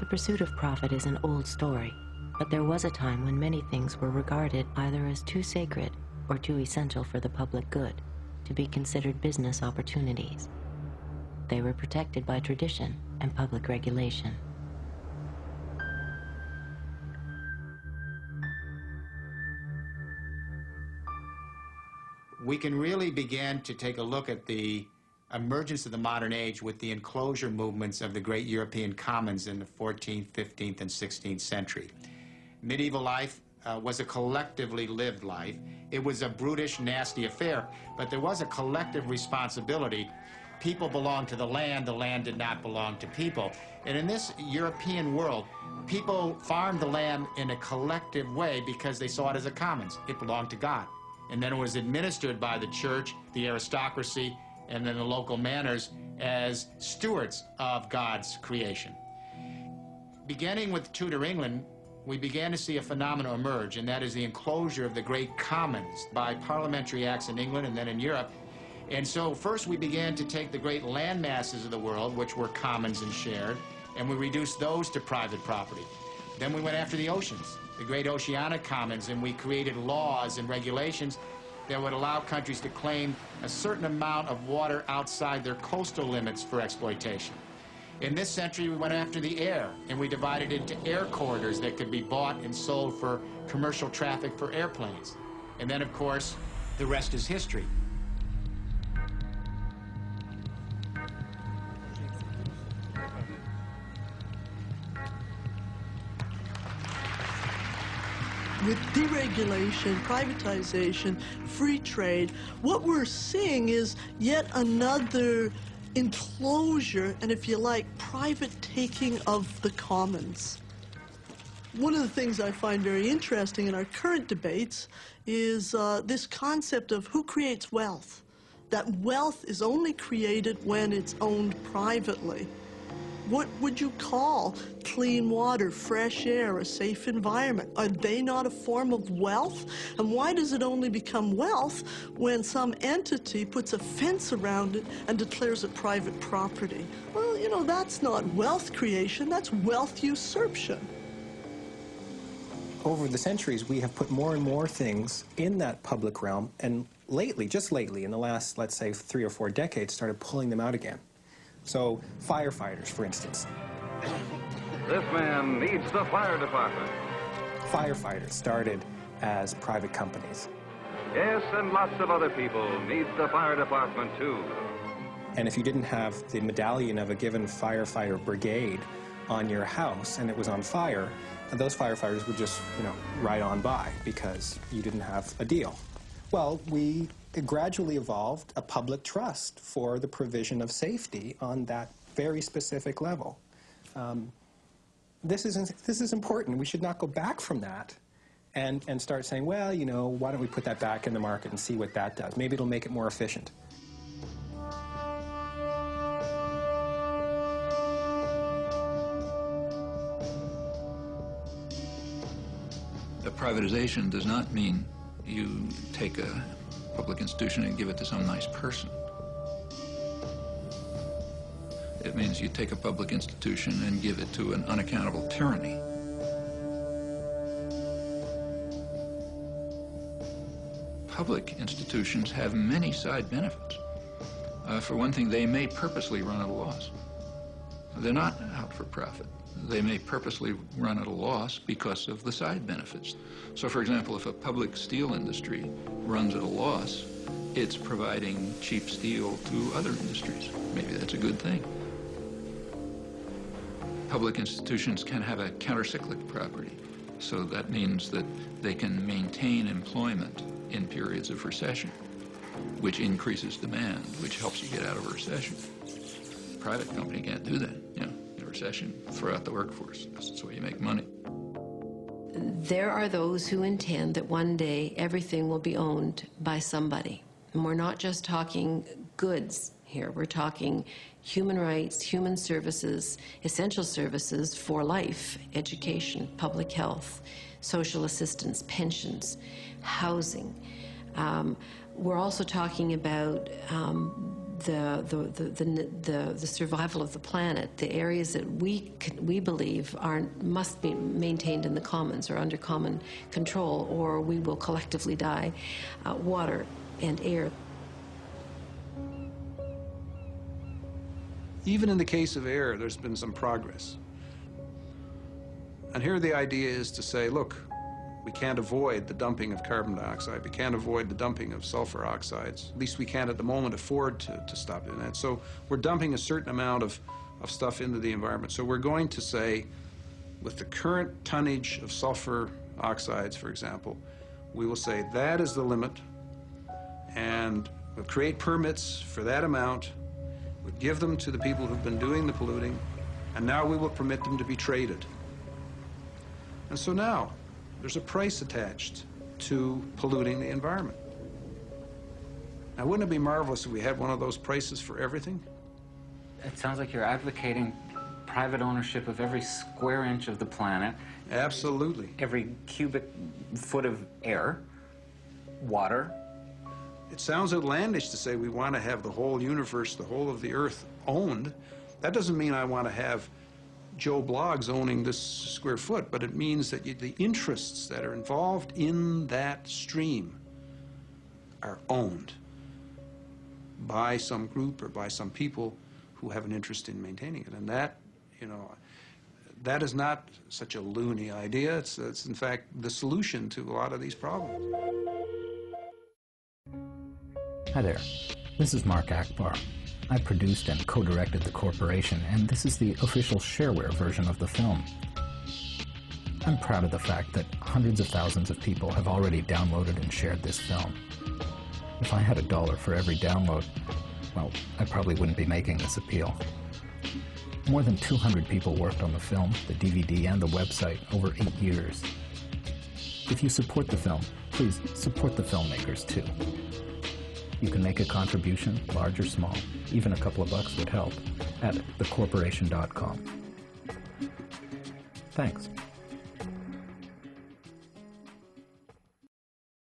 The pursuit of profit is an old story, but there was a time when many things were regarded either as too sacred or too essential for the public good to be considered business opportunities. They were protected by tradition and public regulation. We can really begin to take a look at the emergence of the modern age with the enclosure movements of the great European commons in the 14th, 15th, and 16th century. Medieval life was a collectively lived life. It was a brutish, nasty affair, but there was a collective responsibility. People belonged to the land did not belong to people. And in this European world, people farmed the land in a collective way because they saw it as a commons. It belonged to God. And then it was administered by the church, the aristocracy, and then the local manors as stewards of God's creation. Beginning with Tudor England, we began to see a phenomenon emerge, and that is the enclosure of the great commons by parliamentary acts in England and then in Europe. And so first we began to take the great land masses of the world, which were commons and shared, and we reduced those to private property. Then we went after the oceans, the great oceanic commons, and we created laws and regulations that would allow countries to claim a certain amount of water outside their coastal limits for exploitation. In this century, we went after the air, and we divided it into air corridors that could be bought and sold for commercial traffic for airplanes. And then, of course, the rest is history. With deregulation, privatization, free trade, what we're seeing is yet another enclosure and, if you like, private taking of the commons. One of the things I find very interesting in our current debates is this concept of who creates wealth. That wealth is only created when it's owned privately. What would you call clean water, fresh air, a safe environment? Are they not a form of wealth? And why does it only become wealth when some entity puts a fence around it and declares it private property? Well, you know, that's not wealth creation, that's wealth usurpation. Over the centuries, we have put more and more things in that public realm, and lately, just lately, in the last, let's say, 3 or 4 decades, started pulling them out again. So, firefighters, for instance. This man needs the fire department. Firefighters started as private companies. Yes, and lots of other people need the fire department, too. And if you didn't have the medallion of a given firefighter brigade on your house and it was on fire, those firefighters would just, ride on by because you didn't have a deal. Well, we gradually evolved a public trust for the provision of safety on that very specific level. This is important. We should not go back from that and start saying, well, why don't we put that back in the market and see what that does? Maybe it'll make it more efficient. The privatization does not mean you take a public institution and give it to some nice person. It means you take a public institution and give it to an unaccountable tyranny. Public institutions have many side benefits. For one thing, they may purposely run at a loss. They're not out for profit. They may purposely run at a loss because of the side benefits. So, for example, if a public steel industry runs at a loss, it's providing cheap steel to other industries. Maybe that's a good thing. Public institutions can have a countercyclic property. So that means that they can maintain employment in periods of recession, which increases demand, which helps you get out of a recession. A private company can't do that. In a recession, throw out the workforce. That's the way you make money. There are those who intend that one day everything will be owned by somebody. And we're not just talking goods here. We're talking human rights, human services, essential services for life, education, public health, social assistance, pensions, housing. We're also talking about the survival of the planet, the areas that we believe must be maintained in the commons or under common control, or we will collectively die, water and air. Even in the case of air, there's been some progress. And here the idea is to say, look, we can't avoid the dumping of carbon dioxide. We can't avoid the dumping of sulfur oxides. At least we can't at the moment afford to stop doing that. So we're dumping a certain amount of stuff into the environment. So we're going to say, with the current tonnage of sulfur oxides, for example, we will say that is the limit, and we'll create permits for that amount. We'll give them to the people who've been doing the polluting, and now we will permit them to be traded. And so now, there's a price attached to polluting the environment. Now, wouldn't it be marvelous if we had one of those prices for everything? It sounds like you're advocating private ownership of every square inch of the planet. Absolutely. Every cubic foot of air, water. It sounds outlandish to say we want to have the whole universe, the whole of the earth owned. That doesn't mean I want to have Joe Bloggs owning this square foot, but it means that the interests that are involved in that stream are owned by some group or by some people who have an interest in maintaining it. And that, you know, that is not such a loony idea. It's in fact the solution to a lot of these problems. Hi there, this is Mark Akbar. I produced and co-directed The Corporation, and this is the official shareware version of the film. I'm proud of the fact that hundreds of thousands of people have already downloaded and shared this film. If I had $1 for every download, well, I probably wouldn't be making this appeal. More than 200 people worked on the film, the DVD, and the website over 8 years. If you support the film, please support the filmmakers too. You can make a contribution, large or small, even a couple of bucks would help, at thecorporation.com. Thanks.